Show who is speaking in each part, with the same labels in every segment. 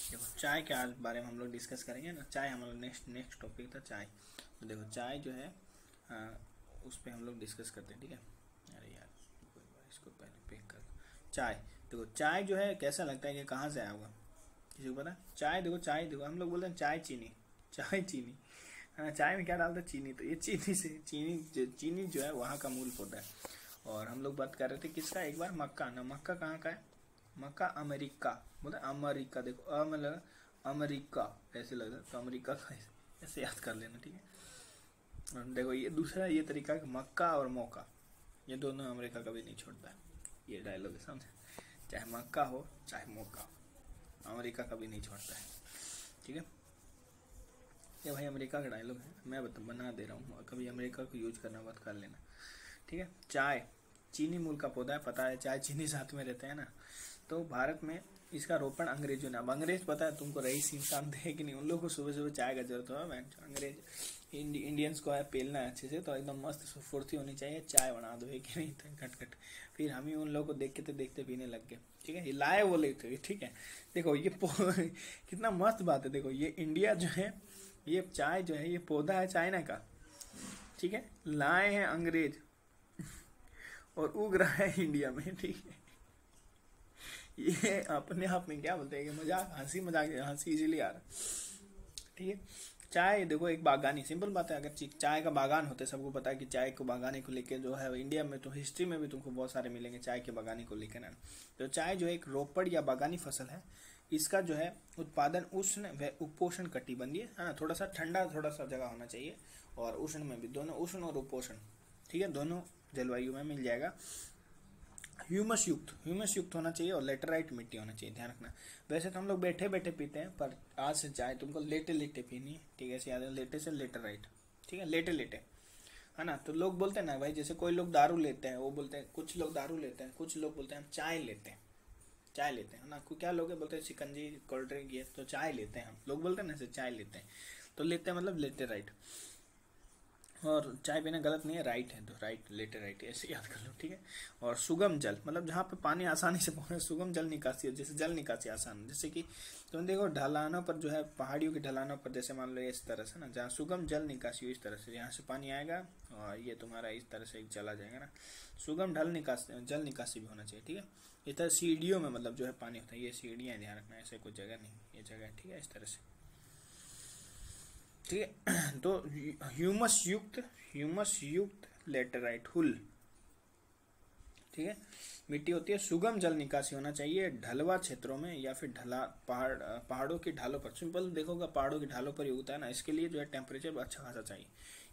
Speaker 1: देखो चाय के आज बारे में हम लोग डिस्कस करेंगे ना। चाय हमारा नेक्स्ट टॉपिक था चाय। तो देखो चाय जो है उस पर हम लोग डिस्कस करते हैं, ठीक है। अरे यार कोई बात, इसको पहले पिक कर। चाय देखो, चाय जो है कैसा लगता है कि कहाँ से आया होगा, किसी को पता है? चाय देखो, चाय देखो, हम लोग बोलते हैं चाय चीनी, चाय चीनी है ना। चाय में क्या डालते हैं? चीनी। तो ये चीनी से चीनी जो है वहाँ का मूल पौधा है। और हम लोग बात कर रहे थे किसका, एक बार मक्का ना। मक्का कहाँ का है? मक्का अमेरिका, बोले अमेरिका। देखो मतलब अमेरिका ऐसे लगता है, तो अमेरिका का ऐसे याद कर लेना, ठीक है। और देखो ये दूसरा ये तरीका है, मक्का और मौका, ये दोनों अमेरिका कभी नहीं छोड़ता है। ये डायलॉग है, समझे? चाहे मक्का हो चाहे मौका, अमेरिका कभी नहीं छोड़ता है, ठीक है। ये भाई अमेरिका का डायलॉग है, मैं बना दे रहा हूँ, कभी अमेरिका को यूज करना मत कर लेना, ठीक है। चाय चीनी मूल का पौधा है, पता है, चाय चीनी साथ में रहते हैं ना। तो भारत में इसका रोपण अंग्रेजों ने, अब अंग्रेज पता है तुमको, रईस इंसान थे कि नहीं, उन लोगों को सुबह सुबह चाय का जरूरत हो। अंग्रेज इंडियंस को है पेलना है अच्छे से, तो एकदम मस्त फुर्ती होनी चाहिए, चाय बना दो है कि नहीं, खट खट। फिर हम ही उन लोगों को देखते देखते पीने लग गए, ठीक है। ये लाए वो लेते, ठीक है। देखो ये कितना मस्त बात है। देखो ये इंडिया जो है, ये चाय जो है ये पौधा है चाइना का, ठीक है। लाए हैं अंग्रेज और उग रहा है इंडिया में, ठीक है। ये अपने आप में क्या बोलते हैं कि मजाक, हंसी मजाक, हंसी इजीली आ रहा, ठीक है। चाय देखो एक बागानी, सिंपल बात है, अगर चाय का बागान होते, सबको पता है कि चाय को बागानी को लेके जो है इंडिया में, तो हिस्ट्री में भी तुमको बहुत सारे मिलेंगे चाय के बागानी को लेकर ना। तो चाय जो एक रोपड़ या बागानी फसल है, इसका जो है उत्पादन उष्ण व उपोष्ण कटिबंधीय है ना, थोड़ा सा ठंडा थोड़ा सा जगह होना चाहिए, और उष्ण में भी, दोनों उष्ण और उपोष्ण, ठीक है, दोनों जलवायु में मिल जाएगा। ह्यूमस युक्त होना चाहिए, और लेटराइट मिट्टी होना चाहिए, ध्यान रखना। वैसे तो हम लोग बैठे बैठे पीते हैं, पर आज से चाय तुमको लेटे लेटे पीनी है, ठीक है। ऐसे याद है, लेटे से लेटराइट, ठीक है, लेटे लेटे, है ना। तो लोग बोलते हैं ना भाई, जैसे कोई लोग दारू लेते हैं, वो बोलते हैं, कुछ लोग दारू लेते हैं, कुछ लोग बोलते हैं हम चाय लेते हैं, चाय लेते हैं, है ना। क्या लोग बोलते हैं शिकंजी कोल्ड ड्रिंक, ये तो चाय लेते हैं, हम लोग बोलते हैं ना ऐसे चाय लेते हैं। तो लेते हैं मतलब लेटे राइट, और चाय पीना गलत नहीं है, राइट है, तो राइट लेटर राइट ऐसे याद कर लो, ठीक है। और सुगम जल मतलब जहाँ पे पानी आसानी से पहुंचे, सुगम जल निकासी, जैसे जल निकासी आसान, जैसे कि तुम देखो ढलानों पर जो है, पहाड़ियों की ढलानों पर, जैसे मान लो इस तरह से ना, जहाँ सुगम जल निकासी हो, इस तरह से यहाँ से पानी आएगा और ये तुम्हारा इस तरह से चला जाएगा ना। सुगम जल निकासी भी होना चाहिए, ठीक है। इस तरह सीढ़ियों में मतलब जो है पानी होता है, ये सीढ़ियाँ, ध्यान रखना, ऐसे कोई जगह नहीं, ये जगह, ठीक है, इस तरह से, ठीक है। तो ह्यूमस युक्त लेटराइट हुल, ठीक है, मिट्टी होती है। सुगम जल निकासी होना चाहिए ढलवा क्षेत्रों में, या फिर पहाड़ों की ढालों पर। सिंपल देखोगा, पहाड़ों की ढालों पर ही उगता है ना। इसके लिए जो है टेम्परेचर अच्छा खासा चाहिए,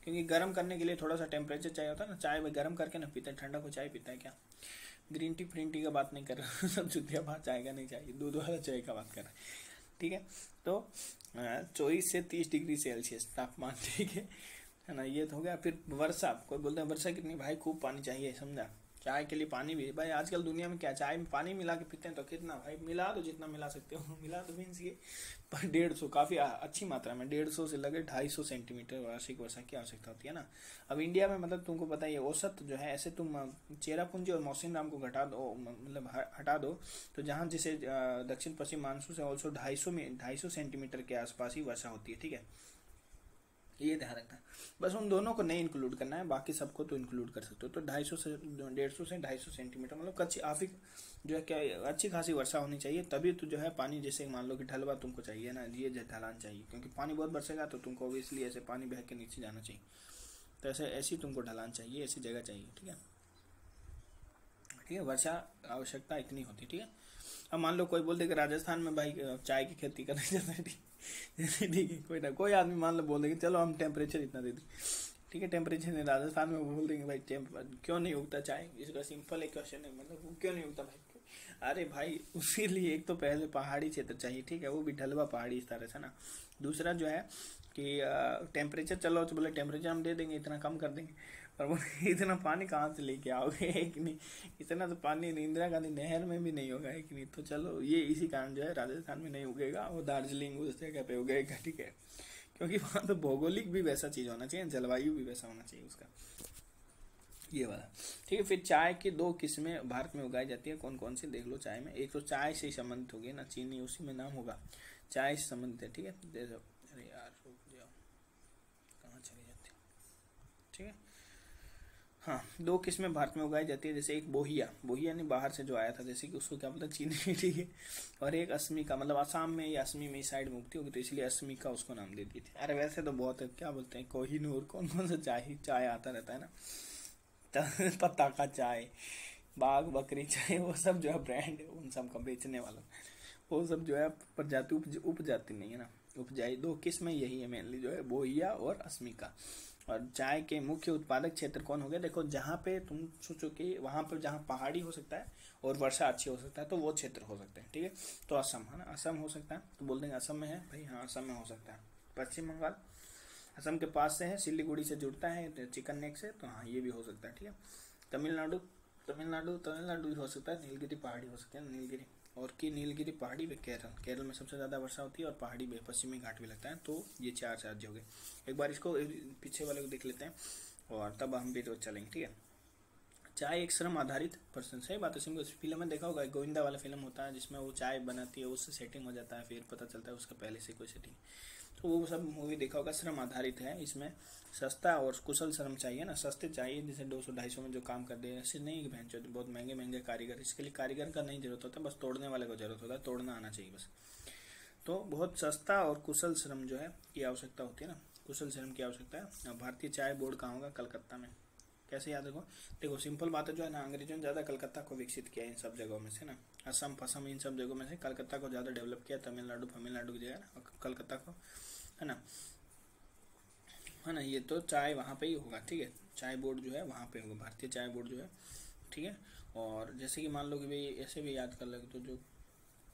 Speaker 1: क्योंकि गर्म करने के लिए थोड़ा सा टेम्परेचर चाहिए होता है ना। चाय गर्म करके ना पीते हैं, ठंडा को चाय पीता है क्या? ग्रीन टी फ्रीन टी का बात नहीं कर रहा सब जुतिया बात, चाय का नहीं चाहिए, दूध वाला चाय का बात कर रहे हैं, ठीक है। तो 24 से 30 डिग्री सेल्सियस तापमान, ठीक है ना। ये तो हो गया। फिर वर्षा, कोई बोलते हैं वर्षा कितनी, भाई खूब पानी चाहिए, समझा। चाय के लिए पानी भी भाई, आजकल दुनिया में क्या चाय में पानी मिला के पीते हैं, तो कितना भाई मिला दो, जितना मिला सकते हो मिला दो, मीन्स ये पर 150, काफी अच्छी मात्रा में 150 से लगे 250 सेंटीमीटर वार्षिक वर्षा की आवश्यकता होती है ना। अब इंडिया में मतलब तुमको पता है, औसत जो है, ऐसे तुम चेरापूंजी और मौसिनराम को घटा दो, मतलब हटा दो, तो जहाँ जैसे दक्षिण पश्चिम मानसून से ऑल्सो 250 सेंटीमीटर के आसपास ही वर्षा होती है, ठीक है। ये ध्यान रखना, बस उन दोनों को नहीं इंक्लूड करना है, बाकी सबको तो इंक्लूड कर सकते हो। तो 150 से 250 सेंटीमीटर मतलब कच्ची आफी जो है, क्या अच्छी खासी वर्षा होनी चाहिए, तभी तो जो है पानी, जैसे मान लो कि ढलवा तुमको चाहिए ना, ये ढलान चाहिए, क्योंकि पानी बहुत बरसेगा तो तुमको ऑब्वियसली ऐसे पानी बह के नीचे जाना चाहिए, तो ऐसे ऐसी तुमको ढलान चाहिए, ऐसी जगह चाहिए, ठीक है, ठीक है। वर्षा आवश्यकता इतनी होती, ठीक है। अब मान लो कोई बोल दे कि राजस्थान में भाई चाय की खेती करने जाता है, ठीक है, कोई ना कोई आदमी मान लो बोल देंगे चलो हम टेम्परेचर इतना दे दें, ठीक है। टेम्परेचर नहीं, राजस्थान में बोल देंगे भाई क्यों नहीं उगता चाय, इसका सिंपल एक क्वेश्चन है, मतलब वो क्यों नहीं उगता भाई। अरे भाई उसके लिए एक तो पहले पहाड़ी क्षेत्र चाहिए, ठीक है, वो भी ढलवा पहाड़ी इस तरह से ना। दूसरा जो है कि टेम्परेचर, चलो तो बोले टेम्परेचर हम दे देंगे, इतना कम कर देंगे, पर वो इतना पानी कहाँ से लेके आओगे, एक नहीं, इतना तो पानी इंदिरा गांधी नहर में भी नहीं होगा, एक नहीं। तो चलो ये इसी कारण जो है राजस्थान में नहीं उगेगा, वो दार्जिलिंग उस जगह पे उगेगा, ठीक है, क्योंकि वहाँ तो भौगोलिक भी वैसा चीज होना चाहिए, जलवायु भी वैसा होना चाहिए उसका, ये वाला, ठीक है। फिर चाय की 2 किस्में भारत में उगाई जाती है, कौन कौन सी देख लो। चाय में एक तो चाय से ही संबंधित होगी ना, चीनी उसी में नाम होगा, चाय से संबंधित है, ठीक है। जैसे अरे यार रुक जाओ, कहाँ चली जाती है, ठीक है। हाँ, दो किस्में भारत में उगाई जाती है, जैसे एक बोहिया, बोहिया नहीं बाहर से जो आया था, जैसे कि उसको क्या बोलते हैं चीनी, ठीक है। और एक असमिका, मतलब असम में या असमी में साइड में उगती होगी तो इसलिए असमिका उसको नाम दे दी थी। अरे वैसे तो बहुत है, क्या बोलते हैं कोहिनूर, कौन कौन सा चाय आता रहता है ना, पत्ता का चाय, बाघ बकरी चाय, वो सब जो है ब्रांड है उन सब का बेचने वाला, वो सब जो है प्रजाति उपजाति नहीं है ना, उपजाई। दो किस्में यही है मेनली जो है, बोहिया और असमिका। और चाय के मुख्य उत्पादक क्षेत्र कौन हो गया, देखो जहाँ पे तुम सोचो कि वहाँ पर जहाँ पहाड़ी हो सकता है और वर्षा अच्छी हो सकता है तो वो क्षेत्र हो सकते हैं, ठीक है। तो असम है ना, असम हो सकता है, तो बोल देंगे असम में है भाई, हाँ असम में हो सकता है। पश्चिम बंगाल असम के पास से है, सिलीगुड़ी से जुड़ता है चिकन नेक से, तो हाँ ये भी हो सकता है, ठीक है। तमिलनाडु तमिलनाडु भी हो सकता है, नीलगिरी पहाड़ी हो सकता है, नीलगिरी और की नीलगिरी पहाड़ी में केरल में सबसे ज़्यादा वर्षा होती है और पहाड़ी में पश्चिमी घाट भी लगता है। तो ये चार राज्य हो गए। एक बार इसको पीछे वाले को देख लेते हैं और तब हम भी तो चलेंगे, ठीक है। चाय एक श्रम आधारित पर्सन, सही बात है। सिंपल फिल्म में देखा होगा, गोविंदा वाला फिल्म होता है जिसमें वो चाय बनाती है, उससे सेटिंग हो जाता है, फिर पता चलता है उसका पहले से कोई सेटिंग, तो वो सब मूवी देखा होगा। श्रम आधारित है, इसमें सस्ता और कुशल श्रम चाहिए ना, सस्ते चाहिए, जैसे 200-250 में जो काम कर दे, ऐसे नहीं कि बहुत महंगे महंगे कारीगर, इसके लिए कारीगर का नहीं जरूरत होता, बस तोड़ने वाले को जरूरत होता है, तोड़ना आना चाहिए बस। तो बहुत सस्ता और कुशल श्रम जो है की आवश्यकता होती है ना, कुशल श्रम की आवश्यकता है। भारतीय चाय बोर्ड कहाँ होगा, कलकत्ता में। कैसे याद रखो, देखो सिंपल बात है जो है ना, अंग्रेजों ने ज़्यादा कलकत्ता को विकसित किया इन सब जगहों में से ना, असम फसम इन सब जगहों में से कलकत्ता को ज़्यादा डेवलप किया, तमिलनाडु की जगह ना कलकत्ता को, है ना, ये तो चाय वहाँ पे ही होगा, ठीक है। चाय बोर्ड जो है वहाँ पे होगा, भारतीय चाय बोर्ड जो है, ठीक है। और जैसे कि मान लो कि भाई ऐसे भी याद कर लगे तो जो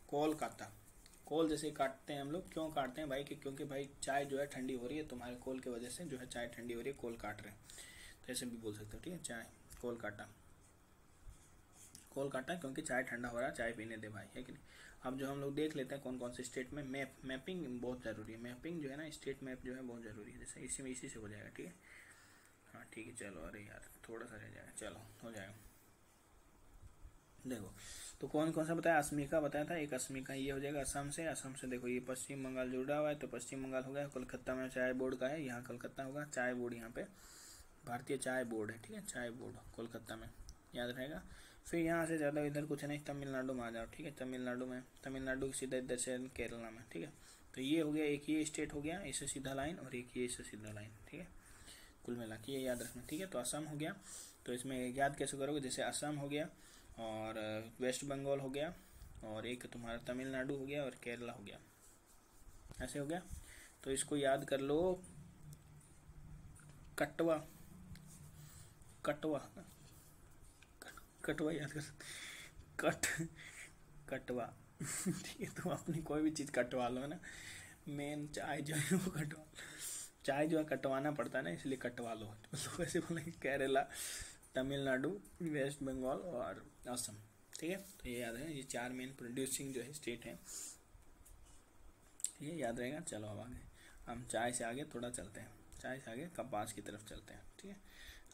Speaker 1: कोलकाता, कोल जैसे काटते हैं हम लोग, क्यों काटते हैं भाई कि क्योंकि भाई चाय जो है ठंडी हो रही है, तुम्हारे कोल की वजह से जो है चाय ठंडी हो रही है, कोल काट रहे हैं, तो ऐसे भी बोल सकते हो, ठीक है। चाय कोल काटा क्योंकि चाय ठंडा हो रहा है, चाय पीने दे भाई, है कि नहीं। अब जो हम लोग देख लेते हैं कौन कौन से स्टेट में मैपिंग बहुत ज़रूरी है, मैपिंग जो है ना, स्टेट मैप जो है बहुत ज़रूरी है, जैसे इसी से हो जाएगा, ठीक है। हाँ ठीक है चलो, अरे यार थोड़ा सा रह जाएगा, चलो हो जाएगा। देखो तो कौन कौन सा बताया, असमिका बताया था, एक असमिका ये हो जाएगा असम से देखो ये पश्चिम बंगाल जुड़ा हुआ है, तो पश्चिम बंगाल हो गया। कोलकाता में चाय बोर्ड का है, यहाँ कोलकाता होगा, चाय बोर्ड यहाँ पे भारतीय चाय बोर्ड है, ठीक है, चाय बोर्ड कोलकाता में, याद रहेगा। फिर यहाँ से ज़्यादा इधर कुछ नहीं, तमिलनाडु में आ जाओ, ठीक है। तमिलनाडु सीधा इधर से केरला में, ठीक है। तो ये हो गया, एक ये स्टेट हो गया इससे सीधा लाइन, और एक ये इससे सीधा लाइन, ठीक है। कुल मिला के ये याद रखना, ठीक है। तो असम हो गया, तो इसमें याद कैसे करोगे, जैसे असम हो गया और वेस्ट बंगाल हो गया और एक तुम्हारा तमिलनाडु हो गया और केरला हो गया, ऐसे हो गया। तो इसको याद कर लो, कटवा याद कर, कटवा ठीक है। तुम अपनी कोई भी चीज़ कटवा लो ना, मेन चाय जो है वो चाय जो है कटवाना पड़ता है ना, इसलिए कटवा लो। तो वैसे बोलेंगे केरला, तमिलनाडु, वेस्ट बंगाल और असम, ठीक है। तो ये याद है, ये चार मेन प्रोड्यूसिंग जो है स्टेट है, ये याद रहेगा। चलो अब आगे हम चाय से आगे थोड़ा चलते हैं, चाय से आगे कपास की तरफ चलते हैं, ठीक है।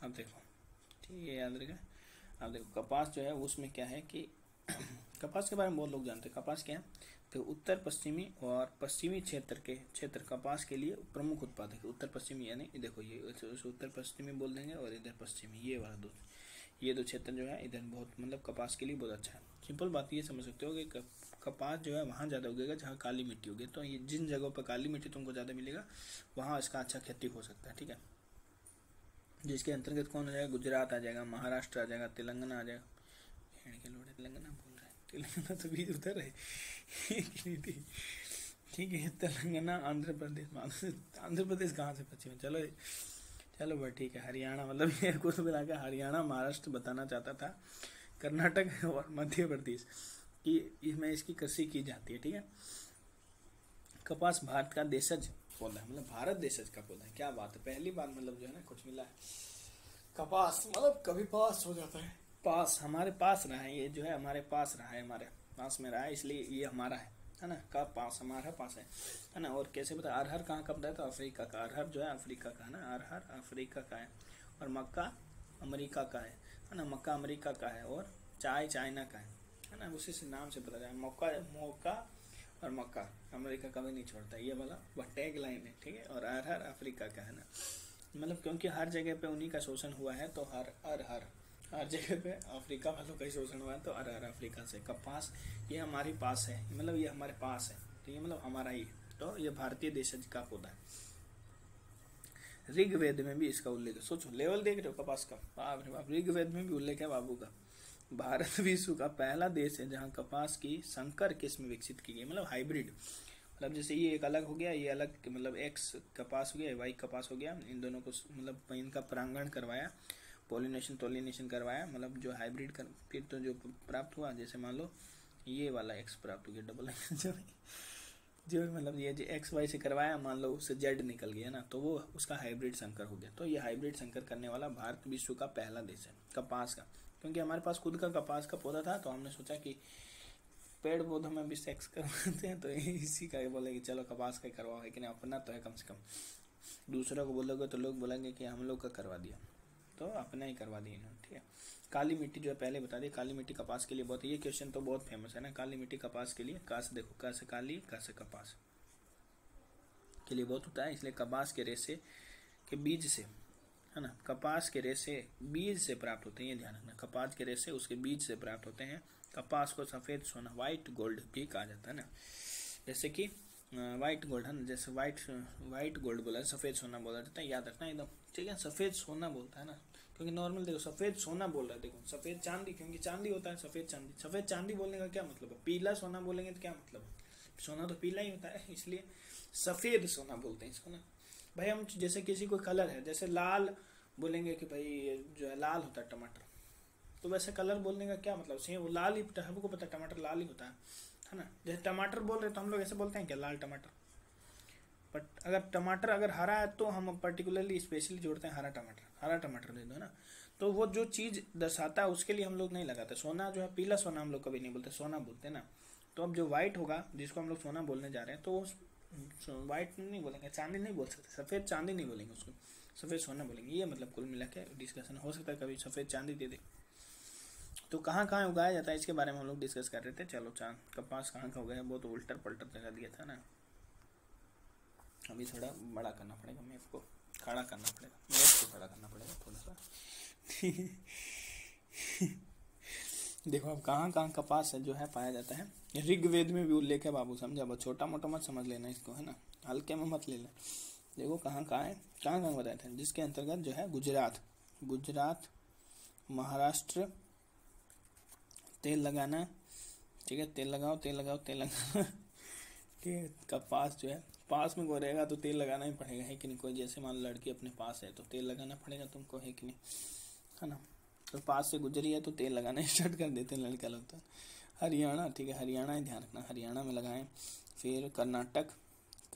Speaker 1: अब देखो, ठीक है याद रहेगा। अब देखो कपास जो है उसमें क्या है कि कपास के बारे में बहुत लोग जानते हैं, कपास क्या है, तो उत्तर पश्चिमी और पश्चिमी क्षेत्र कपास के लिए प्रमुख उत्पादक है। उत्तर पश्चिमी यानी देखो ये उत्तर पश्चिमी बोल देंगे और इधर पश्चिमी, ये वाला ये दो क्षेत्र जो है इधर बहुत मतलब कपास के लिए बहुत अच्छा है। सिंपल बात ये समझ सकते हो कि कपास जो है वहाँ ज़्यादा उगेगा जहाँ काली मिट्टी होगी, तो ये जिन जगहों पर काली मिट्टी तुमको ज़्यादा मिलेगा वहाँ इसका अच्छा खेती हो सकता है, ठीक है। जिसके अंतर्गत कौन आ जाएगा, गुजरात आ जाएगा, महाराष्ट्र आ जाएगा, तेलंगाना आ जाएगा, भेड़ के लोड़े तेलंगाना बोल रहे हैं, तेलंगाना तो बीच उधर है ठीक है। तेलंगाना, आंध्र प्रदेश कहाँ से पश्चिम है, चलो भाई ठीक है। हरियाणा, मतलब ये कुछ मिला के हरियाणा महाराष्ट्र बताना चाहता था, कर्नाटक और मध्य प्रदेश की इसमें इसकी कृषि की जाती है, ठीक है। कपास भारत का देशज पौधा है, मतलब भारत देशज का पौधा है, क्या बात है, पहली बार मतलब जो है ना कुछ मिला है। कपास मतलब कभी पास हो जाता है, पास हमारे पास रहा है, ये जो है हमारे पास रहा है, हमारे पास में रहा है, इसलिए ये हमारा है ना, का पास हमारा पास है ना। और कैसे पता, अरहर कहाँ का पता है, तो अफ्रीका का, अरहर जो है अफ्रीका का है ना, अरहर अफ्रीका का है, और मक्का अमेरिका का है ना, मक्का अमेरिका का है, और चाय चाइना का है ना, उसी से नाम से पता चला, मक्का और मक्का, अमेरिका कभी नहीं छोड़ता, ये वाला वह टैग लाइन है, ठीक है। और हर हर अफ्रीका का है ना, मतलब क्योंकि हर जगह पे उन्हीं का शोषण हुआ है, तो हर जगह पे अफ्रीका वालों का ही शोषण हुआ है, तो हर अफ्रीका से। कपास ये हमारे पास है, मतलब ये हमारे पास है, तो ये मतलब हमारा ही, तो ये भारतीय देशज का पौधा है। ऋग्वेद में भी इसका उल्लेख है, सोचो लेवल देख रहे हो कपास का, बाप रे बाप, ऋग्वेद में भी उल्लेख है बाबू का। भारत विश्व का पहला देश है जहाँ कपास की संकर किस्म विकसित की गई, मतलब हाइब्रिड, मतलब जैसे ये एक अलग हो गया, ये अलग, मतलब एक्स कपास हो गया, वाई कपास हो गया, इन दोनों को मतलब इनका परागण करवाया, पॉलिनेशन करवाया, मतलब जो हाइब्रिड कर, फिर तो जो प्राप्त हुआ, जैसे मान लो ये वाला एक्स प्राप्त हो गया, डबल जो मतलब ये जो एक्स वाई से करवाया, मान लो उससे जेड निकल गया ना, तो वो उसका हाइब्रिड संकर हो गया। तो ये हाइब्रिड संकर करने वाला भारत विश्व का पहला देश है कपास का, क्योंकि हमारे पास खुद का कपास का पौधा था, तो हमने सोचा कि पेड़ पौधों में भी सेक्स करवाते हैं, तो इसी का बोले कि चलो कपास का करवाओ, है कि नहीं, अपना तो है कम से कम, दूसरों को बोलोगे तो लोग बोलेंगे कि हम लोग का करवा दिया, तो अपना ही करवा दिया इन्होंने, ठीक है। काली मिट्टी जो है पहले बता दी, काली मिट्टी कपास के लिए बहुत, ये क्वेश्चन तो बहुत फेमस है ना, काली मिट्टी कपास के लिए, का से देखो, का से काली, का से कपास के लिए बहुत होता है, इसलिए कपास के रेशे के बीज से, है ना, कपास के रेशे बीज से प्राप्त होते हैं, ये ध्यान रखना, कपास के रेशे उसके बीज से प्राप्त होते हैं। कपास को सफ़ेद सोना, व्हाइट गोल्ड भी कहा जाता है ना, जैसे कि व्हाइट गोल्ड है ना, जैसे व्हाइट गोल्ड बोला है, सफ़ेद सोना बोला जाता है, याद रखना एकदम, ठीक है, सफ़ेद सोना बोलता है ना, क्योंकि नॉर्मल देखो सफ़ेद सोना बोल रहा है, देखो सफ़ेद चांदी, क्योंकि चांदी होता है, सफ़ेद चांदी बोलने का क्या मतलब है, पीला सोना बोलेंगे तो क्या मतलब है, सोना तो पीला ही होता है, इसलिए सफ़ेद सोना बोलते हैं इसको ना। भाई हम जैसे किसी को कलर है, जैसे लाल बोलेंगे कि भाई जो है लाल होता है टमाटर, तो वैसे कलर बोलने का क्या मतलब, सेम वो लाल ही, हमको पता है टमाटर लाल ही होता है ना। जैसे टमाटर बोल रहे तो हम लोग ऐसे बोलते हैं क्या, लाल टमाटर, बट अगर टमाटर अगर हरा है तो हम पर्टिकुलरली स्पेशली जोड़ते हैं हरा टमाटर दे दो ना, तो वो जो चीज़ दर्शाता है उसके लिए हम लोग नहीं लगाते। सोना जो है, पीला सोना हम लोग कभी नहीं बोलते, सोना बोलते हैं ना। तो अब जो व्हाइट होगा, जिसको हम लोग सोना बोलने जा रहे हैं, तो व्हाइट नहीं बोलेंगे, चांदी नहीं बोल सकते, सफ़ेद चांदी नहीं बोलेंगे उसको, सफ़ेद सोना बोलेंगे। ये मतलब कुल मिला के डिस्कशन हो सकता है कभी सफ़ेद चांदी दे दे। तो कहाँ कहाँ उगाया जाता है इसके बारे में हम लोग डिस्कस कर रहे थे। चलो चांद कपास कहाँ का उगाया, बहुत उल्टर पल्टर जगह दिया था ना, अभी थोड़ा बड़ा करना पड़ेगा, मेरे को खड़ा करना पड़ेगा, मेरे को खड़ा करना पड़ेगा थोड़ा सा देखो अब कहाँ कहाँ कपास जो है पाया जाता है, ऋग्वेद में भी उल्लेख है बाबू, समझा, बस छोटा मोटा मत समझ लेना इसको, है ना, हल्के में मत लेना। देखो कहाँ कहाँ है, कहाँ कहाँ बताए थे, जिसके अंतर्गत जो है गुजरात, महाराष्ट्र, तेल लगाना, ठीक है, तेल लगाओ ठीक है। कपास जो है, पास में कोई रहेगा तो तेल लगाना ही पड़ेगा, है कि नहीं, कोई जैसे मान लो लड़की अपने पास है तो तेल लगाना पड़ेगा तुमको, है कि नहीं, है ना, तो पास से गुजरी है तो तेल लगाना स्टार्ट कर देते हैं लड़का लोग तो। हरियाणा, ठीक है, हरियाणा ही ध्यान रखना, हरियाणा में लगाएं। फिर कर्नाटक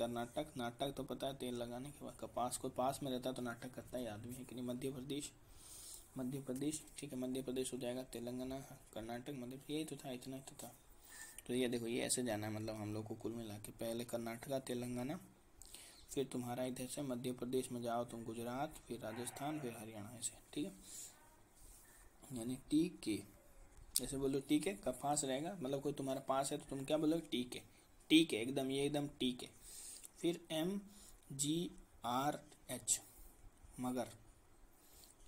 Speaker 1: नाटक तो पता है, तेल लगाने के बाद कपास को पास में रहता है तो नाटक करता है आदमी, है कि नहीं। मध्य प्रदेश, ठीक है, मध्य प्रदेश हो जाएगा, तेलंगाना, कर्नाटक, मध्य, यही तो था, इतना ही तो था। तो ये देखो, ये ऐसे जाना है, मतलब हम लोग को कुल मिला के पहले कर्नाटका, तेलंगाना, फिर तुम्हारा इधर से मध्य प्रदेश में जाओ तुम गुजरात, फिर राजस्थान, फिर हरियाणा, ऐसे, ठीक है, यानी टीके, जैसे बोलो टीके, कपास रहेगा, मतलब कोई तुम्हारा पास है तो तुम क्या बोलोगे, टीके एकदम, ये एकदम टीके। फिर MGRH, मगर,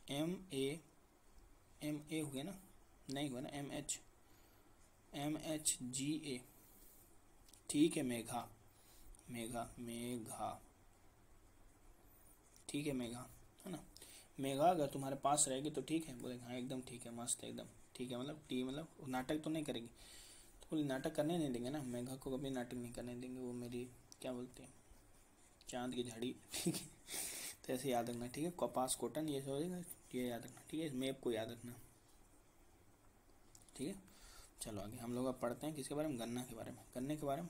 Speaker 1: MA हो गया ना, नहीं हुआ ना, MHGA, ठीक है, मेघा, ठीक है, मेघा, है ना, मेघा अगर तुम्हारे पास रहेगी तो ठीक है, बोले हाँ एकदम ठीक है, मस्त है एकदम ठीक है, मतलब टी, मतलब नाटक तो नहीं करेगी, तो बोले नाटक करने नहीं देंगे ना, मेघा को कभी नाटक नहीं करने देंगे, वो मेरी क्या बोलते हैं, चांद की झाड़ी, ठीक है, तो ऐसे याद रखना, ठीक है, कपास, कॉटन, ये सब ये याद रखना, ठीक है, इस मैप को याद रखना, ठीक है। चलो आगे हम लोग अब पढ़ते हैं किसके बारे में, गन्ना के बारे में,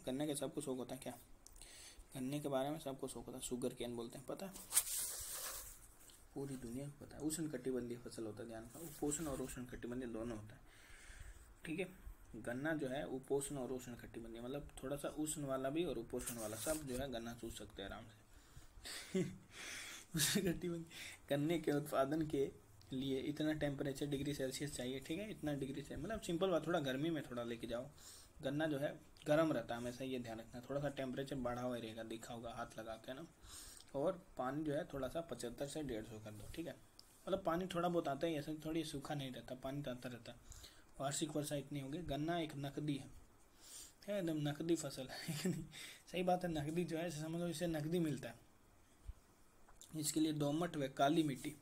Speaker 1: गन्ने का सबको शौक होता है क्या, गन्ने के बारे में सबको शौक होता है, शुगर केन बोलते हैं, पता है, पूरी दुनिया को पता है, उष्ण कटिबंधीय फसल होता है, ध्यान रखना, उपोष्ण और उष्ण कटिबंधीय दोनों होता है, ठीक है। गन्ना जो है उपोष्ण और उष्ण कटिबंधीय, मतलब थोड़ा सा उष्ण वाला भी और उपोष्ण वाला, सब जो है गन्ना चूस सकते हैं आराम से उष्ण कटिबंधीय, गन्ने के उत्पादन के लिए इतना टेम्परेचर डिग्री सेल्सियस चाहिए, ठीक है, इतना डिग्री से, मतलब सिंपल बात, थोड़ा गर्मी में थोड़ा लेके जाओ, गन्ना जो है गर्म रहता है हमेशा, ये ध्यान रखना। थोड़ा सा टेम्परेचर बढ़ा हुआ रहेगा, देखा होगा हाथ लगा के ना। और पानी जो है थोड़ा सा 75 से 150 कर दो, ठीक है। मतलब पानी थोड़ा बहुत आता है, ऐसे थोड़ी सूखा नहीं रहता, पानी तो आता रहता है। वार्षिक वर्षा इतनी होगी। गन्ना एक नकदी है एकदम नकदी फसल है नहीं, सही बात है। नकदी जो है समझ लो, इससे नकदी मिलता है। इसके लिए दोमट व काली मिट्टी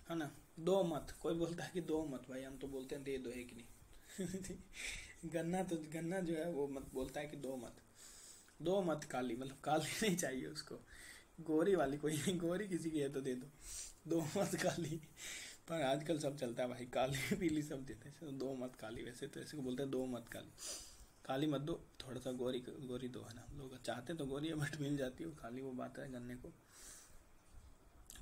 Speaker 1: है ना। दो मत, कोई बोलता है कि दो मत, भाई हम तो बोलते हैं दे दो है कि नहीं गन्ना जो है वो मत बोलता है कि दो मत, दो मत काली, मतलब काली नहीं चाहिए उसको, गोरी वाली कोई नहीं, गोरी किसी की है तो दे दो, दो मत काली। पर आजकल सब चलता है भाई, काली पीली सब देते हैं, दो मत काली। वैसे तो ऐसे को बोलते हैं दो मत काली, काली मत दो, थोड़ा सा गोरी गोरी दो, है ना। लोग चाहते तो गोरी है बट मिल जाती है वो काली, वो बात है गन्ने को,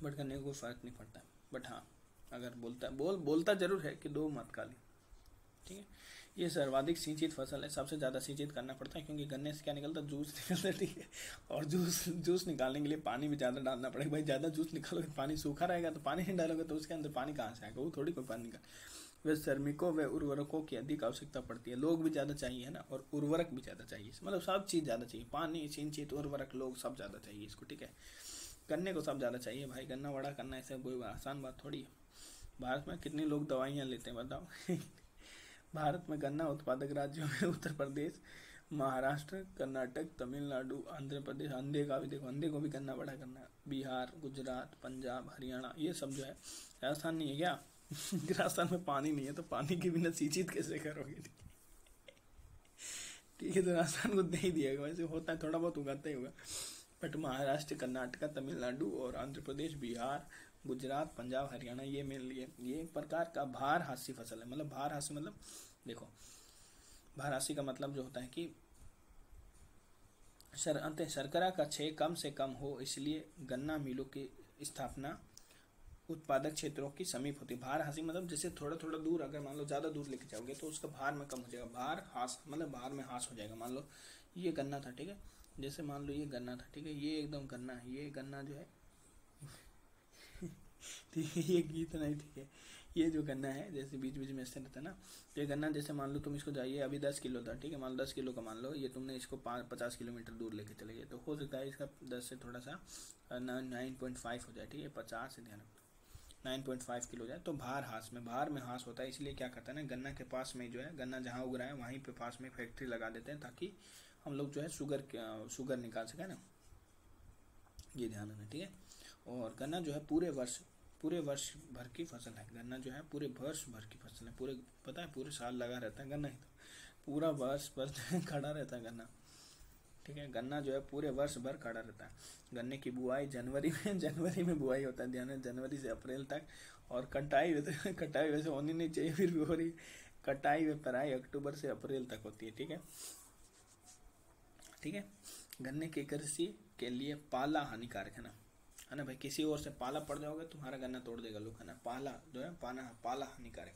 Speaker 1: बट गन्ने को कोई फर्क नहीं पड़ता। बट हाँ, अगर बोलता जरूर है कि दो मत काली, ठीक है। ये सर्वाधिक सिंचित फसल है, सबसे ज़्यादा सिंचित करना पड़ता है, क्योंकि गन्ने से क्या निकलता है, जूस निकलता है, ठीक है। और जूस निकालने के लिए पानी भी ज़्यादा डालना पड़ेगा। भाई ज़्यादा जूस निकालोगे, पानी सूखा रहेगा तो पानी नहीं डालोगे तो उसके अंदर पानी कहाँ से आएगा, वो थोड़ी कोई पानी निकाल। वे श्रमिकों व उर्वरकों की अधिक आवश्यकता पड़ती है, लोग भी ज़्यादा चाहिए, है ना, और उर्वरक भी ज़्यादा चाहिए, मतलब सब चीज़ ज़्यादा चाहिए, पानी, सिंचित, उर्वरक, लोग सब ज़्यादा चाहिए इसको, ठीक है। गन्ने को सब ज़्यादा चाहिए भाई, गन्ना बड़ा करना ऐसे कोई आसान बात थोड़ी है। भारत में कितने लोग दवाइयाँ लेते हैं बताओ भारत में गन्ना उत्पादक राज्यों में उत्तर प्रदेश, महाराष्ट्र, कर्नाटक, तमिलनाडु, आंध्र प्रदेश, अंधे का भी देखो, अंधे को भी गन्ना बड़ा करना, बिहार, गुजरात, पंजाब, हरियाणा, ये सब जो है। राजस्थान नहीं है क्या राजस्थान में पानी नहीं है, तो पानी के बिना सिंचित कैसे करोगे, ठीक है। तो राजस्थान को नहीं दिएगा, वैसे होता है थोड़ा बहुत उगाता ही होगा, बट महाराष्ट्र, कर्नाटक, तमिलनाडु और आंध्र प्रदेश, बिहार, गुजरात, पंजाब, हरियाणा, ये मेन लिए ये एक प्रकार का भार हासी फसल है। मतलब भार हासी मतलब देखो, भार हासी का मतलब जो होता है कि शर्करा का क्षय कम से कम हो, इसलिए गन्ना मिलों की स्थापना उत्पादक क्षेत्रों की समीप होती है। भार हासी मतलब जैसे थोड़ा थोड़ा दूर, अगर मान लो ज़्यादा दूर लेके जाओगे तो उसका भार में कम हो जाएगा। भार हास मतलब भार में हास हो जाएगा। मान लो ये गन्ना था, ठीक है, जैसे मान लो ये गन्ना था, ठीक है, ये एकदम गन्ना है, ये गन्ना जो है ठीक है, ये गीत नहीं, ठीक है, ये जो गन्ना है जैसे बीच बीच में ऐसे रहता है ना, तो ये गन्ना जैसे मान लो तुम इसको जाइए, अभी 10 किलो था, ठीक है, मान लो 10 किलो का मान लो, ये तुमने इसको 50 किलोमीटर दूर लेके चले गए, तो हो सकता है इसका 10 से थोड़ा सा 9.5 हो जाए, ठीक है, 50 से ध्यान रखना 9.5 किलो जाए, तो भार में हास होता है। इसलिए क्या करता है ना, गन्ना के पास में जो है, गन्ना जहाँ उग रहा है वहीं पे पास में फैक्ट्री लगा देते हैं, ताकि हम लोग जो है शुगर निकाल सकें ना, ये ध्यान रखना, ठीक है। और गन्ना जो है पूरे वर्ष भर की फसल है। गन्ना जो है पूरे वर्ष भर की फसल है, पूरे पता है पूरे साल लगा रहता है गन्ना, ही तो पूरा वर्ष भर खड़ा रहता है गन्ना, ठीक है। गन्ना जो है पूरे वर्ष भर खड़ा रहता है। गन्ने की बुआई जनवरी में बुआई होता है, ध्यान है, जनवरी से अप्रैल तक। और कटाई वैसे होनी नहीं चाहिए, फिर भी हो रही। कटाई व पेराई अक्टूबर से अप्रैल तक होती है, ठीक है, ठीक है। गन्ने की कृषि के लिए पाला हानिकारक है ना भाई, किसी और से पाला पड़ जाओगे तुम्हारा गन्ना तोड़ देगा लोग, है ना। पाला जो है पाला हानिकारक,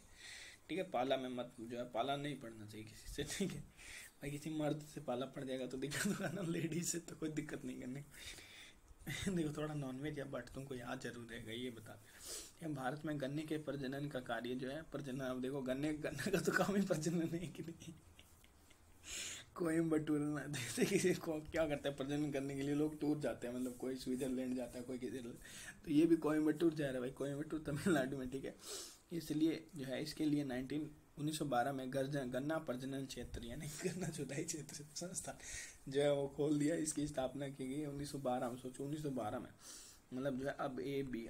Speaker 1: ठीक है। पाला में मत जो है, पाला नहीं पड़ना चाहिए किसी से, ठीक है भाई। किसी मर्द से पाला पड़ जाएगा तो दिक्कत होगा ना, लेडीज से तो कोई दिक्कत नहीं करने देखो थोड़ा नॉनवेज या बट तुमको याद जरूर रहेगा, ये बता दें। भारत में गन्ने के प्रजनन का कार्य जो है, प्रजनन, अब देखो गन्ने का तो काम ही प्रजनन है कि नहीं कोयम्बटूर में जैसे किसी को क्या करता है प्रजनन करने के लिए लोग टूर जाते हैं, मतलब कोई स्विट्जरलैंड जाता है, कोई किसी, तो ये भी कोयम्बटूर जा रहा है भाई, कोयम्बटूर तमिलनाडु में, ठीक है। इसलिए जो है इसके लिए 1912 में गन्ना प्रजनन क्षेत्र यानी गन्ना जुताई क्षेत्र संस्थान जो है वो खोल दिया। इसकी स्थापना की गई 1912 में। सोचो 1912 में, मतलब जो है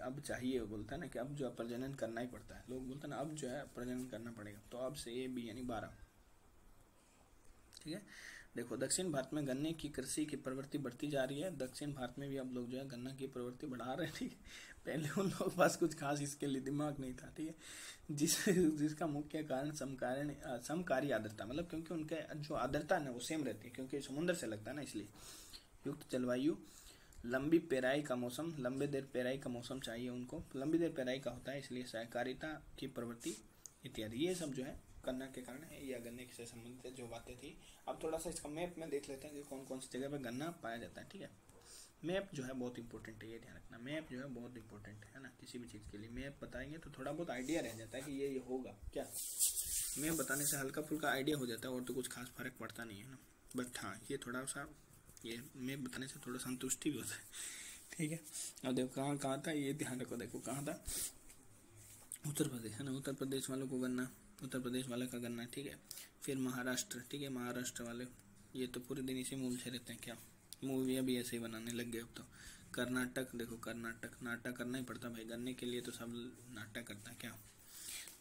Speaker 1: अब चाहिए, वो बोलता है ना कि अब जो है प्रजनन करना ही पड़ता है, लोग बोलते हैं ना अब जो है प्रजनन करना पड़ेगा, तो अब से A-B यानी 12, ठीक है। देखो दक्षिण भारत में गन्ने की कृषि की प्रवृत्ति बढ़ती जा रही है। दक्षिण भारत में भी अब लोग जो है गन्ना की प्रवृत्ति बढ़ा रहे हैं, ठीक है। पहले उन लोगों के पास कुछ खास इसके लिए दिमाग नहीं था, ठीक है। जिसका मुख्य कारण समकारी आर्द्रता, मतलब क्योंकि उनके जो आर्द्रता है ना वो सेम रहती है, क्योंकि समुद्र से लगता है ना, इसलिए युक्त जलवायु, लंबी पेराई का मौसम, लंबे देर पेराई का मौसम चाहिए उनको, लंबी देर पेराई का होता है, इसलिए सहकारिता की प्रवृत्ति इत्यादि, ये सब जो है गन्ना के कारण है, या गन्ने से संबंधित जो बातें थी। अब थोड़ा सा इसका मैप में देख लेते हैं कि कौन कौन सी जगह पे गन्ना पाया जाता है, ठीक है। मैप जो है बहुत इंपॉर्टेंट है, ये ध्यान रखना, मैप जो है बहुत इंपॉर्टेंट है ना, किसी भी चीज़ के लिए मैप बताएंगे तो थोड़ा बहुत आइडिया रह जाता है कि ये होगा क्या। मैं बताने से हल्का फुल्का आइडिया हो जाता है और तो कुछ खास फर्क पड़ता नहीं है ना, बट हाँ ये थोड़ा सा, ये मैं बताने से थोड़ा संतुष्टि भी होता है, ठीक है। अब देखो कहाँ कहाँ था, ये ध्यान रखो, देखो कहाँ था, उत्तर प्रदेश है ना, उत्तर प्रदेश वालों को गन्ना, उत्तर प्रदेश वाले का गन्ना, ठीक है। फिर महाराष्ट्र, ठीक है, महाराष्ट्र वाले, ये तो पूरे दिन इसी में उलझे रहते हैं, क्या मूवियाँ भी ऐसे ही बनाने लग गए अब तो। कर्नाटक, देखो कर्नाटक, नाटक करना ही पड़ता है भाई, गन्ने के लिए तो सब नाटक करता है क्या।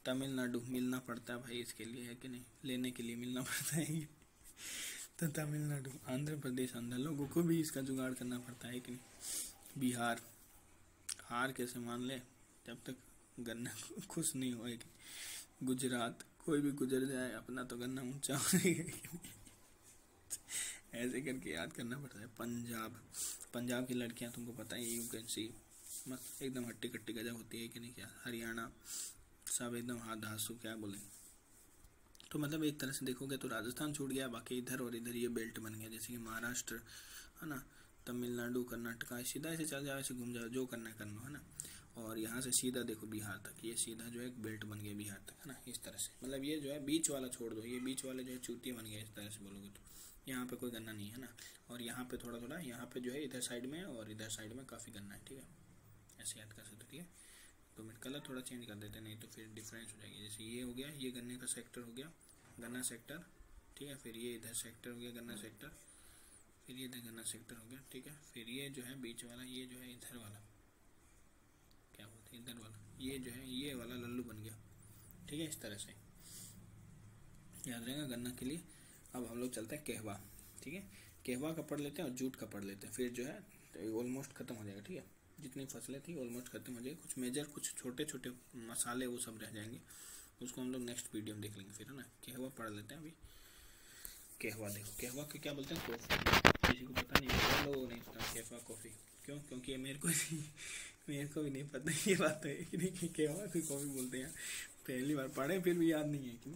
Speaker 1: तमिलनाडु, मिलना पड़ता है भाई इसके लिए, है कि नहीं, लेने के लिए मिलना पड़ता है तो तमिलनाडु, आंध्र प्रदेश, आंध्र लोगों को भी इसका जुगाड़ करना पड़ता है कि नहीं। बिहार, हार कैसे मान ले जब तक गन्ना खुश नहीं होएगी। गुजरात, कोई भी गुजर जाए अपना तो गन्ना ऊंचा होएगा ऐसे करके याद करना पड़ता है। पंजाब, पंजाब की लड़कियां तुमको पता है, यू कैन सी मस्त एकदम हट्टी कट्टी गजब होती है कि नहीं क्या। हरियाणा सब एकदम हाथ धांसू, क्या बोले। तो मतलब एक तरह से देखोगे तो राजस्थान छूट गया, बाकी इधर और इधर ये बेल्ट बन गया, जैसे कि महाराष्ट्र है ना, तमिलनाडु, कर्नाटका, सीधा ऐसे चल जाओ, ऐसे घूम जाओ, जो करना है कर लो, है ना। और यहाँ से सीधा देखो बिहार तक, ये सीधा जो है एक बेल्ट बन गया बिहार तक, है ना, इस तरह से। मतलब ये जो है बीच वाला छोड़ दो, ये बीच वाले जो है चूतिया बन गया, इस तरह से बोलोगे तो। यहाँ पे कोई गन्ना नहीं है ना, और यहाँ पे थोड़ा थोड़ा, यहाँ पे जो है इधर साइड में और इधर साइड में काफ़ी गन्ना है, ठीक है, ऐसे याद कर सकते, ठीक है। तो मैं कलर थोड़ा चेंज कर देते, नहीं तो फिर डिफरेंस हो जाएगी। जैसे ये हो गया, ये गन्ने का सेक्टर हो गया, गन्ना सेक्टर, ठीक है। फिर ये इधर सेक्टर हो गया गन्ना सेक्टर, फिर ये इधर गन्ना सेक्टर हो गया, ठीक है। फिर ये जो है बीच वाला, ये जो है इधर वाला, क्या बोलते हैं, इधर वाला, ये जो है ये वाला लल्लू बन गया, ठीक है, इस तरह से याद रहेगा गन्ना के लिए। अब हम लोग चलते हैं कहवा, ठीक है। कहवा का पढ़ लेते हैं और जूट का पढ़ लेते हैं, फिर जो है ऑलमोस्ट खत्म हो जाएगा, ठीक है। जितनी फसलें थी ऑलमोस्ट खत्म हो जाएगी, कुछ मेजर, कुछ छोटे छोटे मसाले वो सब रह जाएंगे, उसको हम लोग नेक्स्ट वीडियो में देख लेंगे फिर, है ना। कहवा पढ़ लेते हैं अभी। कहवा देखो, कहवा के क्या बोलते हैं, कॉफ़ी, किसी को पता नहीं है, लोगों नहीं पता कहवा कॉफ़ी, क्यों, क्योंकि ये मेरे को भी नहीं पता ये बात तो है कि नहीं कि कहवा कोई कॉफ़ी बोलते हैं, पहली बार पढ़े फिर भी याद नहीं है कि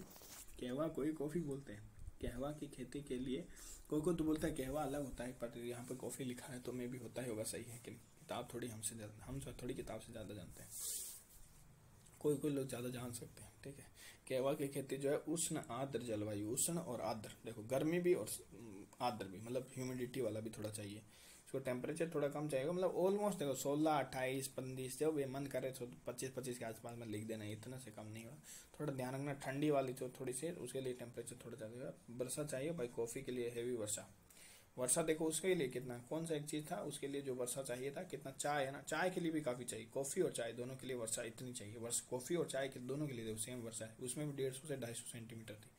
Speaker 1: कहवा कोई कॉफ़ी बोलते हैं। कहवा की खेती के लिए कोई तो बोलता है कहवा अलग होता है, पर यहाँ पे कॉफ़ी लिखा है तो मे भी होता ही होगा, सही है कि नहीं। किताब थोड़ी हमसे ज़्यादा, हम थोड़ी किताब से ज़्यादा जानते हैं, कोई लोग ज़्यादा जान सकते हैं, ठीक है। कहवा की खेती जो है उष्ण आर्द्र जलवायु, उष्ण और आर्द्र, देखो गर्मी भी और आर्द्र भी, मतलब ह्यूमिडिटी वाला भी थोड़ा चाहिए इसको, टेम्परेचर थोड़ा कम चाहिए, मतलब ऑलमोस्ट देखो 16, 28, 25 जब ये मन करे तो 25 के आसपास में लिख देना, इतना से कम नहीं होगा। थोड़ा ध्यान रखना, ठंडी वाली तो थोड़ी सी, उसके लिए टेम्परेचर थोड़ा ज़्यादा। वर्षा चाहिए भाई कॉफ़ी के लिए, हैवी वर्षा, वर्षा देखो उसके लिए कितना, कौन सा एक चीज़ था उसके लिए जो वर्षा चाहिए था कितना, चाय है ना, चाय के लिए भी काफ़ी चाहिए, कॉफ़ी और चाय दोनों के लिए वर्षा इतनी चाहिए। वर्षा कॉफ़ी और चाय के दोनों के लिए देखो सेम वर्षा है, उसमें भी 150 से 250 सेंटीमीटर थी,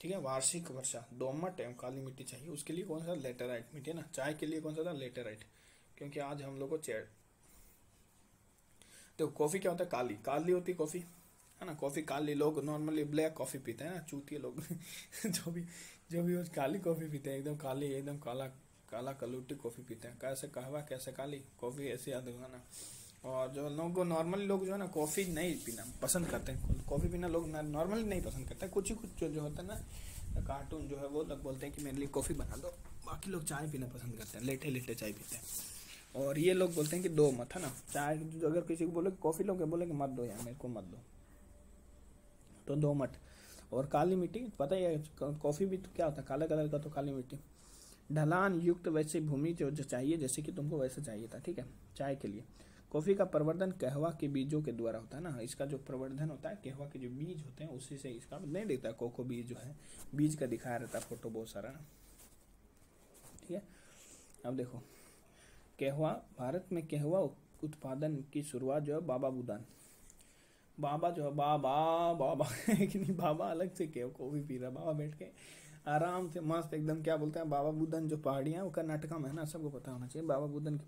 Speaker 1: ठीक है। वार्षिक वर्षा, दोमट एवं काली मिट्टी चाहिए, उसके लिए कौन सा, लेटेराइट मिट्टी है ना। चाय के लिए कौन सा था, लेटेराइट, क्योंकि आज हम लोग को देखो कॉफ़ी क्या होता है, काली काली होती है कॉफ़ी, है ना। कॉफ़ी काली, लोग नॉर्मली ब्लैक कॉफ़ी पीते हैं ना, चूतिए लोग जो भी वो काली कॉफ़ी पीते हैं, एकदम काली, एकदम काला काला कलूटी कॉफ़ी पीते हैं। कैसे कहवा, कैसे काली कॉफ़ी, ऐसे याद होगा ना। और जो लोग नॉर्मली लोग जो है ना कॉफ़ी नहीं पीना पसंद करते हैं, कॉफ़ी पीना लोग नॉर्मली नहीं पसंद करते हैं, कुछ ही कुछ जो होता है ना कार्टून जो है वो लोग बोलते हैं कि मेरे लिए कॉफ़ी बना दो, बाकी लोग चाय पीना पसंद करते हैं, लेटे लेटे चाय पीते हैं। और ये लोग बोलते हैं कि दो मत, है ना, चाय अगर किसी को बोले कॉफ़ी लोग बोले कि मत दो यार मेरे को मत दो, तो दो मत। और काली मिट्टी पता ही है, कॉफ़ी भी तो क्या होता है, काला कलर का, तो काली मिट्टी। ढलान युक्त वैसे भूमि जो चाहिए, जैसे कि तुमको वैसे चाहिए था, ठीक है। चाय के लिए कॉफ़ी का प्रवर्धन कहवा के बीजों के द्वारा होता है ना, इसका जो प्रवर्धन होता है कहवा के जो बीज होते हैं उसी से इसका नहीं दिखता है, कोको बीज जो है बीज का दिखाया रहता है फोटो बहुत सारा ना, ठीक है। अब देखो कहवा, भारत में कहवा उत्पादन की शुरुआत जो है बाबा बुदान, बाबा जो है बाबा कि नहीं, बाबा अलग से क्या कॉफी पी रहा, बाबा बैठ के आराम से मस्त एकदम, क्या बोलते हैं, बाबा बुदन जो पहाड़ियाँ वो कर्नाटका में है ना, सबको पता होना चाहिए, बाबा बुदन की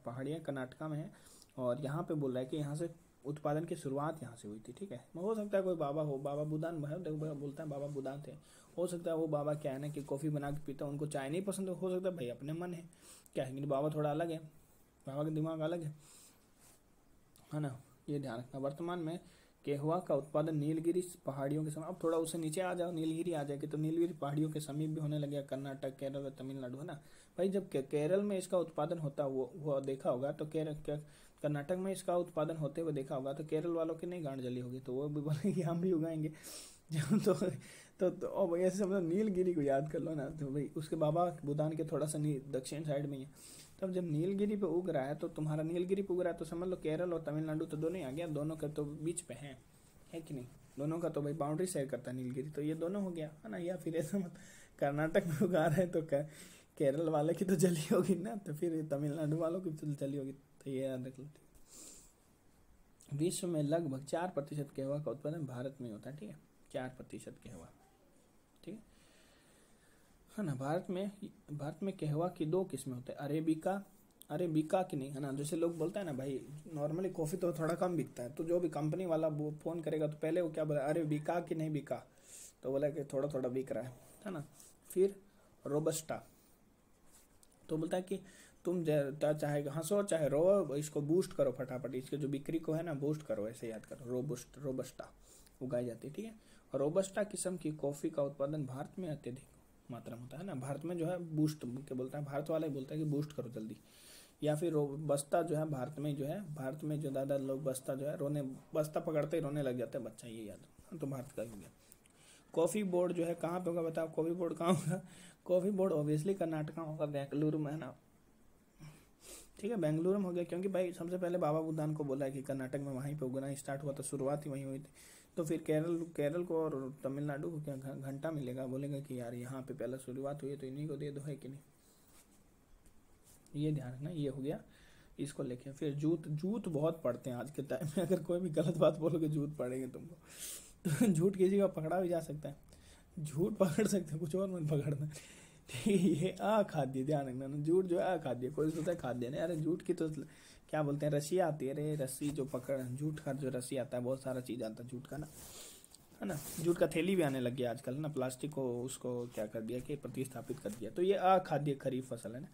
Speaker 1: पहाड़ियाँ कर्नाटका में है। और यहाँ पे बोल रहा है कि यहाँ से उत्पादन की शुरुआत यहाँ से हुई थी, ठीक है। हो सकता है कोई बाबा हो, बाबा बुदान है, देखो बोलता है बाबा बुदान थे, हो सकता है वो बाबा क्या है ना कि कॉफ़ी बना के पीता, उनको चाय नहीं पसंद, हो सकता है भाई अपने मन है क्या है, बाबा थोड़ा अलग है, बाबा का दिमाग अलग है ना, ये ध्यान रखना। वर्तमान में कहवा का उत्पादन नीलगिरी पहाड़ियों के समय, अब थोड़ा उससे नीचे आ जाओ, नीलगिरी आ जाएगी तो नीलगिरी पहाड़ियों के समीप भी होने लगे, कर्नाटक, केरल और तमिलनाडु, है ना भाई। जब केरल में इसका उत्पादन होता वो देखा होगा तो कर्नाटक में इसका उत्पादन होते हुए देखा होगा तो केरल वालों की नहीं गांड जली होगी, तो वो भी बोले कि हम भी उगाएंगे, तो अब ऐसे समझो नीलगिरी को याद कर लो ना, तो भाई उसके बाबा भूटान के थोड़ा सा दक्षिण साइड में ही है। तब जब नीलगिरी पे उग रहा है तो तुम्हारा नीलगिरी पे उग रहा है तो समझ लो केरल और तमिलनाडु तो दोनों ही आ गया, दोनों के तो बीच पे है कि नहीं, दोनों का तो भाई बाउंड्री शेयर करता है नीलगिरी, तो ये दोनों हो गया है ना। या फिर ऐसा मत, कर्नाटक में उगा रहे हैं तो केरल वाले की तो जली होगी ना, तो फिर तमिलनाडु वालों की तो जली होगी, तो ये याद रख लो। विश्व में लगभग 4% कहवा का उत्पादन भारत में होता है, ठीक है, 4% कहवा, ठीक है ना। भारत में कहवा की 2 किस्में होते हैं, अरेबिका की नहीं, है ना। जैसे लोग बोलते हैं ना भाई, नॉर्मली कॉफ़ी तो थोड़ा कम बिकता है, तो जो भी कंपनी वाला वो फ़ोन करेगा तो पहले वो क्या बोला, अरेबिका की नहीं बिका, तो बोला कि थोड़ा थोड़ा बिक रहा है ना। फिर रोबस्टा, तो बोलता है कि तुम चाहे हंसो चाहे रो, इसको बूस्ट करो फटाफट, इसके जो बिक्री को है ना बूस्ट करो, ऐसे याद करो। रोबस्टा उगाई जाती है, ठीक है। और रोबस्टा किस्म की कॉफ़ी का उत्पादन भारत में अत्यधिक मात्रा में होता है ना। भारत में जो है बूस्ट के बोलता है, भारत वाला ही बोलता है कि बूस्ट करो जल्दी। या फिर रोबस्टा जो है भारत में जो ज़्यादा लोग बस्ता जो है बस्ता पकड़ते ही रोने लग जाते हैं बच्चा, ये याद, तो भारत का ही हो गया। कॉफ़ी बोर्ड जो है कहाँ पे होगा बताओ, कॉफ़ी बोर्ड कहाँ होगा? कॉफ़ी बोर्ड ऑब्वियसली कर्नाटक में होगा, बेंगलुरु में, है ना, ठीक है, बेंगलुरु में हो गया, क्योंकि भाई सबसे पहले बाबा बुद्धान को बोला है कि कर्नाटक में वहीं पे उगना स्टार्ट हुआ, तो शुरुआत ही वहीं हुई थी। तो फिर केरल को और तमिलनाडु को क्या घंटा मिलेगा, बोलेगा कि यार यहाँ पे पहले शुरुआत हुई है तो इन्हीं को दे दो, है कि नहीं। ये ध्यान रखना, ये हो गया इसको लेके। फिर जूत बहुत पढ़ते हैं आज के टाइम में, अगर कोई भी गलत बात बोलोगे जूत पढ़ेंगे तुमको, तो झूठ किसी का पकड़ा भी जा सकता है, झूठ पकड़ सकते हैं, कुछ और मत पकड़ना, ठीक है। ये अखाद्य, ध्यान रखना ना, झूठ जो है अखाद्य, कोई सोचता है खाद्य नहीं, अरे झूठ की तो क्या बोलते हैं, रस्सी आती है, अरे रस्सी जो पकड़, झूठ का जो रस्सी आता है, बहुत सारा चीज़ आता है झूठ का ना, है ना। जूट का थैली भी आने लग गया आजकल ना, प्लास्टिक को उसको क्या कर दिया कि प्रतिस्थापित कर दिया, तो ये अखाद्य खरीफ फसल है ना।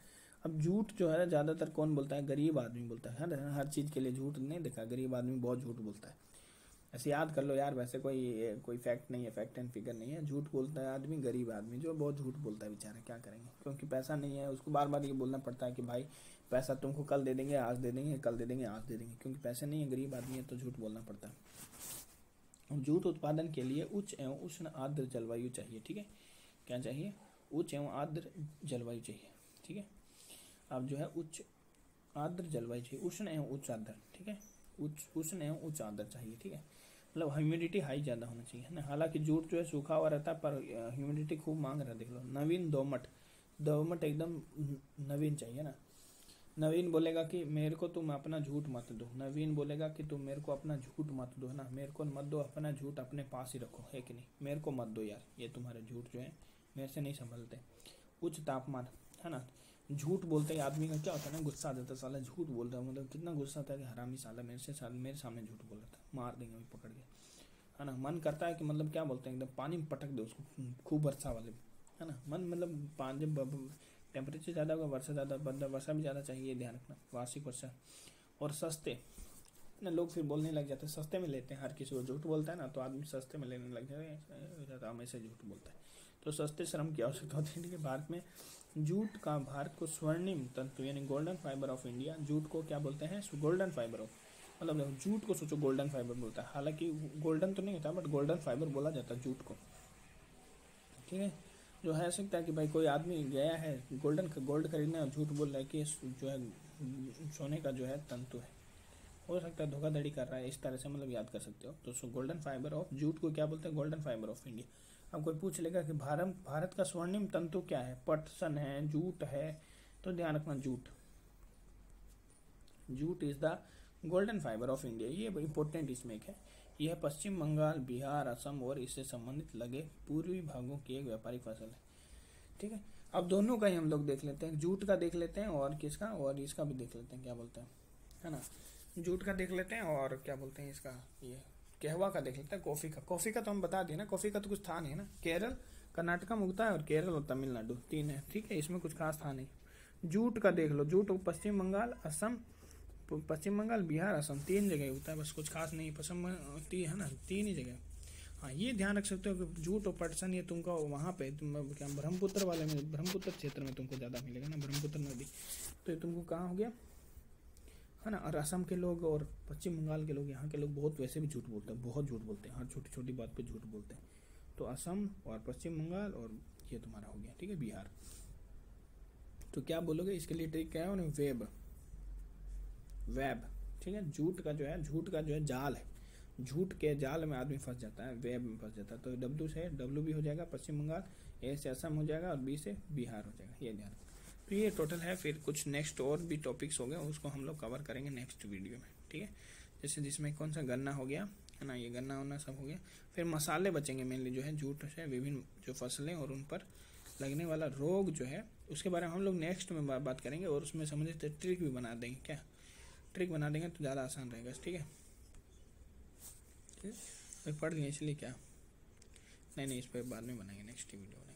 Speaker 1: अब झूठ जो है ज़्यादातर कौन बोलता है, गरीब आदमी बोलता है ना, हर चीज़ के लिए झूठ नहीं देखा, गरीब आदमी बहुत झूठ बोलता है, ऐसे याद कर लो यार। वैसे कोई फैक्ट नहीं है, फैक्ट एंड फिगर नहीं है, झूठ बोलता है आदमी, गरीब आदमी जो बहुत झूठ बोलता है बेचारा, क्या करेंगे, क्योंकि पैसा नहीं है, उसको बार बार ये बोलना पड़ता है कि भाई पैसा तुमको कल दे देंगे, आज दे देंगे, कल दे देंगे, आज दे देंगे, क्योंकि पैसे नहीं है, गरीब आदमी है, तो झूठ बोलना पड़ता है। जूट उत्पादन के लिए उच्च एवं उष्ण आर्द्र जलवायु चाहिए, ठीक है, क्या चाहिए, उच्च एवं आर्द्र जलवायु चाहिए, ठीक है। अब जो है उच्च आर्द्र जलवायु चाहिए, उष्ण एवं उच्च आर्द्र, ठीक है, उष्ण एवं उच्च आर्द्र चाहिए, ठीक है, मतलब ह्यूमिडिटी हाई ज़्यादा होना चाहिए ना। हालांकि जूट जो है सूखा हुआ रहता है, पर ह्यूमिडिटी खूब मांग रहा है, देख लो। नवीन दोमट एकदम नवीन चाहिए ना। नवीन बोलेगा कि मेरे को तुम अपना झूठ मत दो, नवीन बोलेगा कि तुम मेरे को अपना झूठ मत दो, है ना, मेरे को मत दो, अपना झूठ अपने पास ही रखो, है कि नहीं, मेरे को मत दो यार, ये तुम्हारे झूठ जो है मेरे से नहीं संभलते। उच्च तापमान, है ना, झूठ बोलते ही आदमी का क्या होता है ना, गुस्सा आ जाता है, साला झूठ बोल रहा है, मतलब कितना गुस्सा आता है कि हरामी साला मेरे सामने झूठ बोल रहा था, मार देंगे अभी पकड़ के, है ना। मन करता है कि मतलब क्या बोलते हैं, एकदम पानी में पटक दे उसको, खूब वर्षा वाले, है ना। मन मतलब जब टेम्परेचर ज़्यादा होगा, वर्षा भी ज़्यादा चाहिए, ध्यान रखना, वार्षिक वर्षा। और सस्ते ना, लोग फिर बोलने लग जाते हैं, सस्ते में लेते हैं, हर किसी को झूठ बोलता है ना, तो आदमी सस्ते में लेने लग जाते हैं, हमेशा झूठ बोलता है, तो सस्ते श्रम की आवश्यकता होती है, ठीक है। भारत में जूट का, भारत को स्वर्णिम तंतु यानी golden fibre of India, jute को क्या बोलते हैं, गोल्डन फाइबर ऑफ, मतलब जूट को सोचो गोल्डन फाइबर बोलता है, हालांकि गोल्डन तो नहीं होता, बट गोल्डन फाइबर बोला जाता है जूट को, ठीक है। जो है सकता है कि भाई कोई आदमी गया है गोल्ड खरीदने और झूठ बोल रहा है कि जो है सोने का जो है तंतु है, हो सकता है धोखाधड़ी कर रहा है, इस तरह से मतलब याद कर सकते हो। तो गोल्डन फाइबर ऑफ जूट को क्या बोलते हैं, गोल्डन फाइबर ऑफ इंडिया। अब कोई पूछ लेगा कि भारत का स्वर्णिम तंतु क्या है, पटसन है, जूट है, तो ध्यान रखना jute is the golden fibre of India, ये इंपॉर्टेंट इसमें एक है। यह पश्चिम बंगाल, बिहार, असम और इससे संबंधित लगे पूर्वी भागों की एक व्यापारिक फसल है, ठीक है। अब दोनों का ही हम लोग देख लेते हैं, जूट का देख लेते हैं और किसका, और इसका भी देख लेते हैं, क्या बोलते हैं, है ना। जूट का देख लेते हैं और क्या बोलते हैं इसका, ये कहवा का देख लेते हैं। कॉफ़ी का तो हम बता दिए ना, कॉफ़ी का तो कुछ था नहीं ना, केरल कर्नाटका में उगता है और केरल और तमिलनाडु 3 है, ठीक है, इसमें कुछ खास था नहीं। जूट का देख लो, जूट पश्चिम बंगाल, बिहार, असम 3 जगह उगता है, बस कुछ खास नहीं, है ना, 3 ही जगह। हाँ, ये ध्यान रख सकते हो कि जूट और पटसन ये तुमको वहाँ पे क्या ब्रह्मपुत्र क्षेत्र में तुमको ज़्यादा मिलेगा ना, ब्रह्मपुत्र नदी, तो ये तुमको कहाँ हो गया, है ना। और असम के लोग और पश्चिम बंगाल के लोग, यहाँ के लोग बहुत वैसे भी झूठ बोलते हैं, बहुत झूठ बोलते हैं, हर छोटी छोटी बात पे झूठ बोलते हैं, तो असम और पश्चिम बंगाल और ये तुम्हारा हो गया, ठीक है, बिहार। तो क्या बोलोगे इसके लिए? ट्रिक क्या है? वेब, वेब, ठीक है। झूठ का जो है जाल है, झूठ के जाल में आदमी फंस जाता है, वेब में फंस जाता है। तो डब्ल्यू से डब्ल्यू भी हो जाएगा पश्चिम बंगाल, ए से असम हो जाएगा और बी से बिहार हो जाएगा, ये ध्यान। तो ये टोटल है। फिर कुछ नेक्स्ट और भी टॉपिक्स हो गए, उसको हम लोग कवर करेंगे नेक्स्ट वीडियो में, ठीक है। जैसे जिसमें कौन सा गन्ना हो गया है ना, ये गन्ना वन्ना सब हो गया। फिर मसाले बचेंगे मेनली, जो है झूठ से विभिन्न जो फसलें और उन पर लगने वाला रोग जो है उसके बारे में हम लोग नेक्स्ट में बात करेंगे। और उसमें समझे तो ट्रिक भी बना देंगे, क्या ट्रिक बना देंगे तो ज़्यादा आसान रहेगा, ठीक है। पढ़ लिया इसलिए क्या, नहीं इस पर बाद में बनाएंगे नेक्स्ट वीडियो।